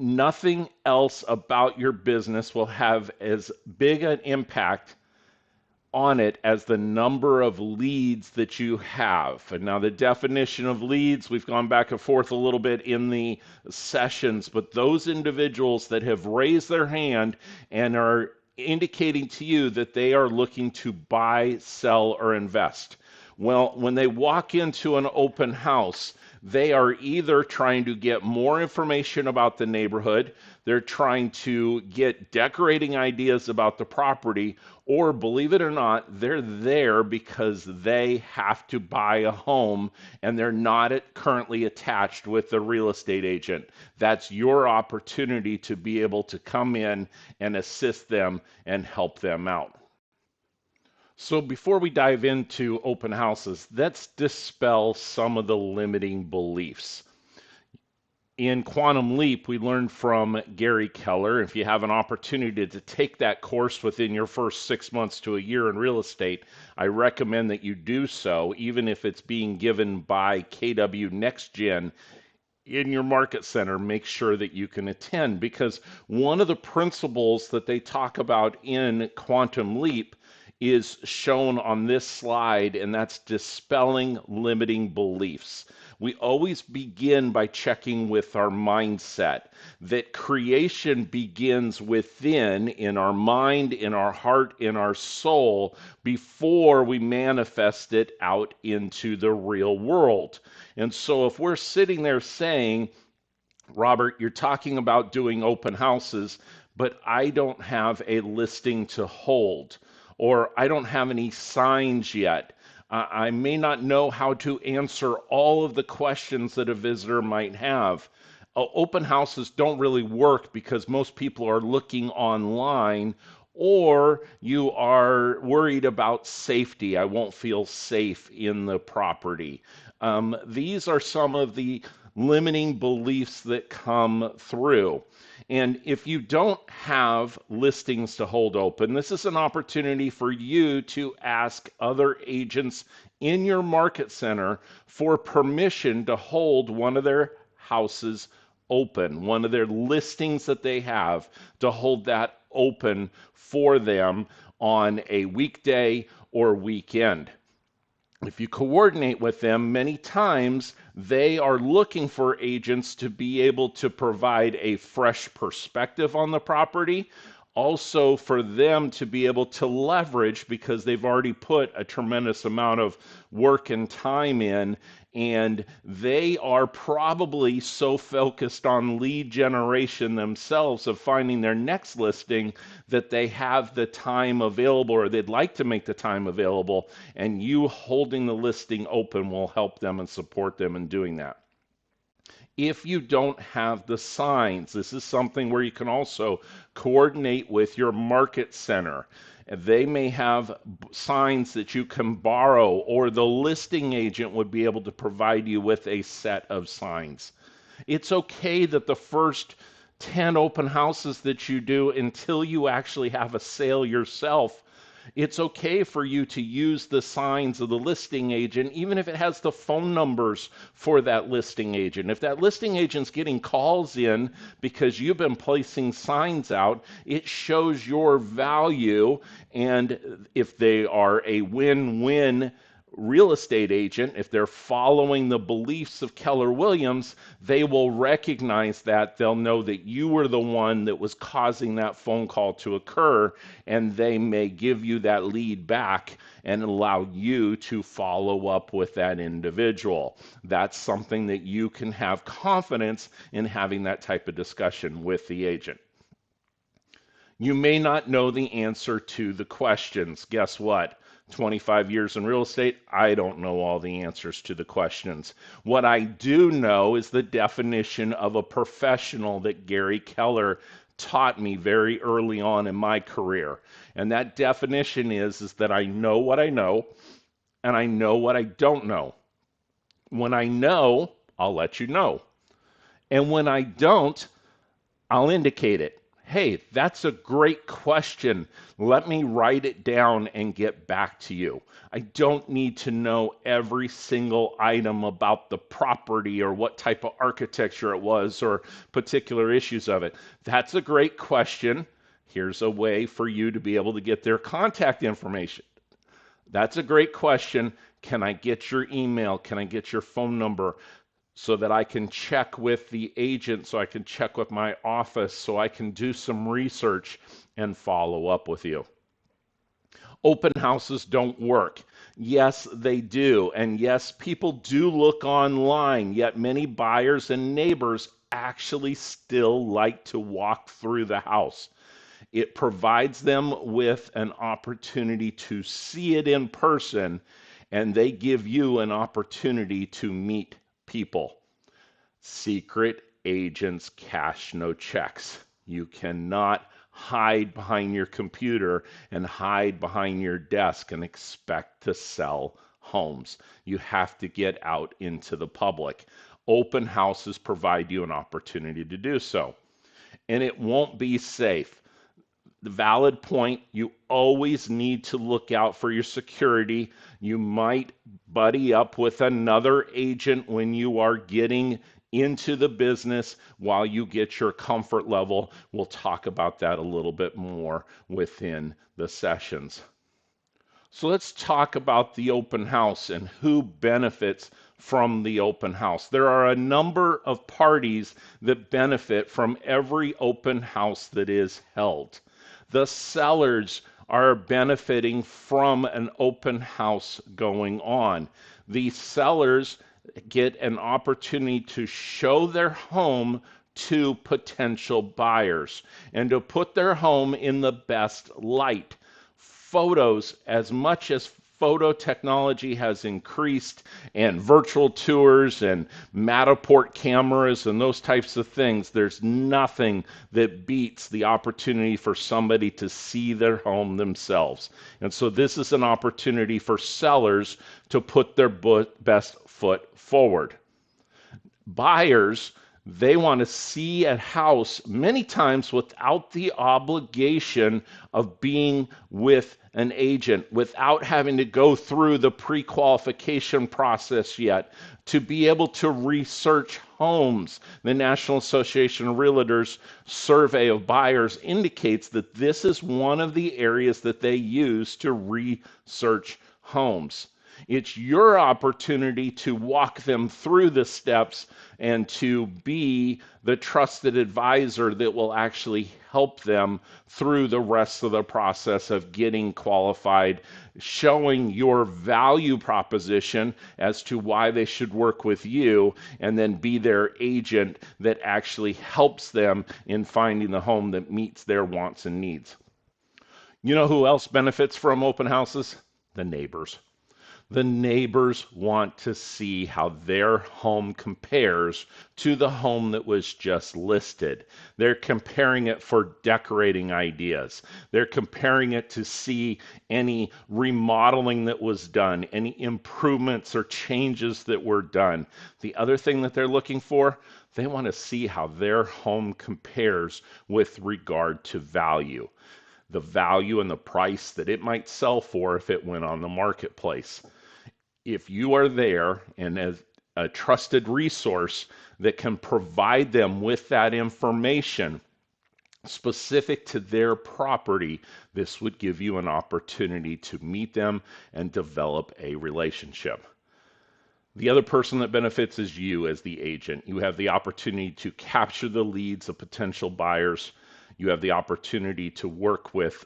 nothing else about your business will have as big an impact on it as the number of leads that you have. And now the definition of leads, we've gone back and forth a little bit in the sessions, but those individuals that have raised their hand and are indicating to you that they are looking to buy, sell, or invest. Well, when they walk into an open house, they are either trying to get more information about the neighborhood, they're trying to get decorating ideas about the property, or believe it or not, they're there because they have to buy a home and they're not currently attached with a real estate agent. That's your opportunity to be able to come in and assist them and help them out. So before we dive into open houses, let's dispel some of the limiting beliefs. In Quantum Leap, we learned from Gary Keller. If you have an opportunity to take that course within your first 6 months to a year in real estate, I recommend that you do so, even if it's being given by KW Next Gen in your market center. Make sure that you can attend, because one of the principles that they talk about in Quantum Leap is shown on this slide, and that's dispelling limiting beliefs. We always begin by checking with our mindset, that creation begins within, in our mind, in our heart, in our soul, before we manifest it out into the real world. And so if we're sitting there saying, Robert, you're talking about doing open houses, but I don't have a listing to hold, or I don't have any signs yet. I may not know how to answer all of the questions that a visitor might have. Open houses don't really work because most people are looking online, or you are worried about safety. I won't feel safe in the property. These are some of the limiting beliefs that come through. And if you don't have listings to hold open, this is an opportunity for you to ask other agents in your market center for permission to hold one of their houses open, one of their listings that they have, to hold that open for them on a weekday or weekend. If you coordinate with them, many times they are looking for agents to be able to provide a fresh perspective on the property. Also, for them to be able to leverage, because they've already put a tremendous amount of work and time in, and they are probably so focused on lead generation themselves of finding their next listing that they have the time available, or they'd like to make the time available, and you holding the listing open will help them and support them in doing that. If you don't have the signs, this is something where you can also coordinate with your market center. They may have signs that you can borrow, or the listing agent would be able to provide you with a set of signs. It's okay that the first 10 open houses that you do, until you actually have a sale yourself, it's okay for you to use the signs of the listing agent, even if it has the phone numbers for that listing agent. If that listing agent's getting calls in because you've been placing signs out, it shows your value. And if they are a win-win real estate agent, if they're following the beliefs of Keller Williams, they will recognize that. They'll know that you were the one that was causing that phone call to occur, and they may give you that lead back and allow you to follow up with that individual. That's something that you can have confidence in, having that type of discussion with the agent. You may not know the answer to the questions. Guess what? 25 years in real estate, I don't know all the answers to the questions. What I do know is the definition of a professional that Gary Keller taught me very early on in my career. And that definition is that I know what I know, and I know what I don't know. When I know, I'll let you know. And when I don't, I'll indicate it. Hey, that's a great question. Let me write it down and get back to you. I don't need to know every single item about the property or what type of architecture it was or particular issues of it. That's a great question. Here's a way for you to be able to get their contact information. That's a great question. Can I get your email? Can I get your phone number so that I can check with the agent, so I can check with my office, so I can do some research and follow up with you? Open houses don't work. Yes, they do. And yes, people do look online, yet many buyers and neighbors actually still like to walk through the house. It provides them with an opportunity to see it in person, and they give you an opportunity to meet people. Secret agents cash no checks. You cannot hide behind your computer and hide behind your desk and expect to sell homes. You have to get out into the public. Open houses provide you an opportunity to do so, and it won't be safe. The valid point, you always need to look out for your security. You might buddy up with another agent when you are getting into the business while you get your comfort level. We'll talk about that a little bit more within the sessions. So let's talk about the open house and who benefits from the open house. There are a number of parties that benefit from every open house that is held. The sellers are benefiting from an open house going on. The sellers get an opportunity to show their home to potential buyers and to put their home in the best light. Photos, as much as photo technology has increased, and virtual tours and Matterport cameras and those types of things, there's nothing that beats the opportunity for somebody to see their home themselves. And so this is an opportunity for sellers to put their best foot forward. Buyers, they want to see a house many times without the obligation of being with an agent, without having to go through the pre-qualification process yet, to be able to research homes. The National Association of Realtors survey of buyers indicates that this is one of the areas that they use to research homes. It's your opportunity to walk them through the steps and to be the trusted advisor that will actually help them through the rest of the process of getting qualified, showing your value proposition as to why they should work with you, and then be their agent that actually helps them in finding the home that meets their wants and needs. You know who else benefits from open houses? The neighbors. The neighbors want to see how their home compares to the home that was just listed. They're comparing it for decorating ideas. They're comparing it to see any remodeling that was done, any improvements or changes that were done. The other thing that they're looking for, they want to see how their home compares with regard to value. The value and the price that it might sell for if it went on the marketplace. If you are there and as a trusted resource that can provide them with that information specific to their property, this would give you an opportunity to meet them and develop a relationship. The other person that benefits is you as the agent. You have the opportunity to capture the leads of potential buyers. You have the opportunity to work with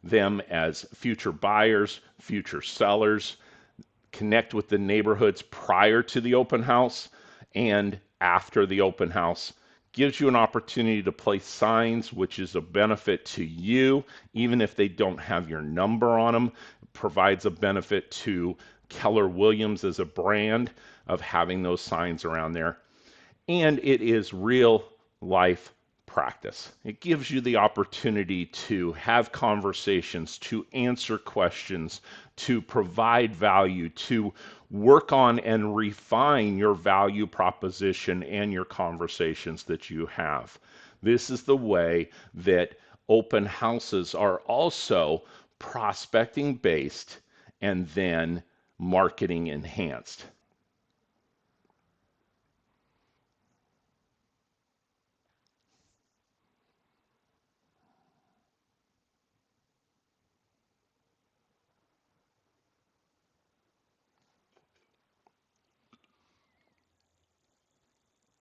them as future buyers, future sellers, connect with the neighborhoods prior to the open house and after the open house. Gives you an opportunity to place signs, which is a benefit to you, even if they don't have your number on them. It provides a benefit to Keller Williams as a brand of having those signs around there. And it is real life practice. It gives you the opportunity to have conversations, to answer questions, to provide value, to work on and refine your value proposition and your conversations that you have. This is the way that open houses are also prospecting based and then marketing enhanced.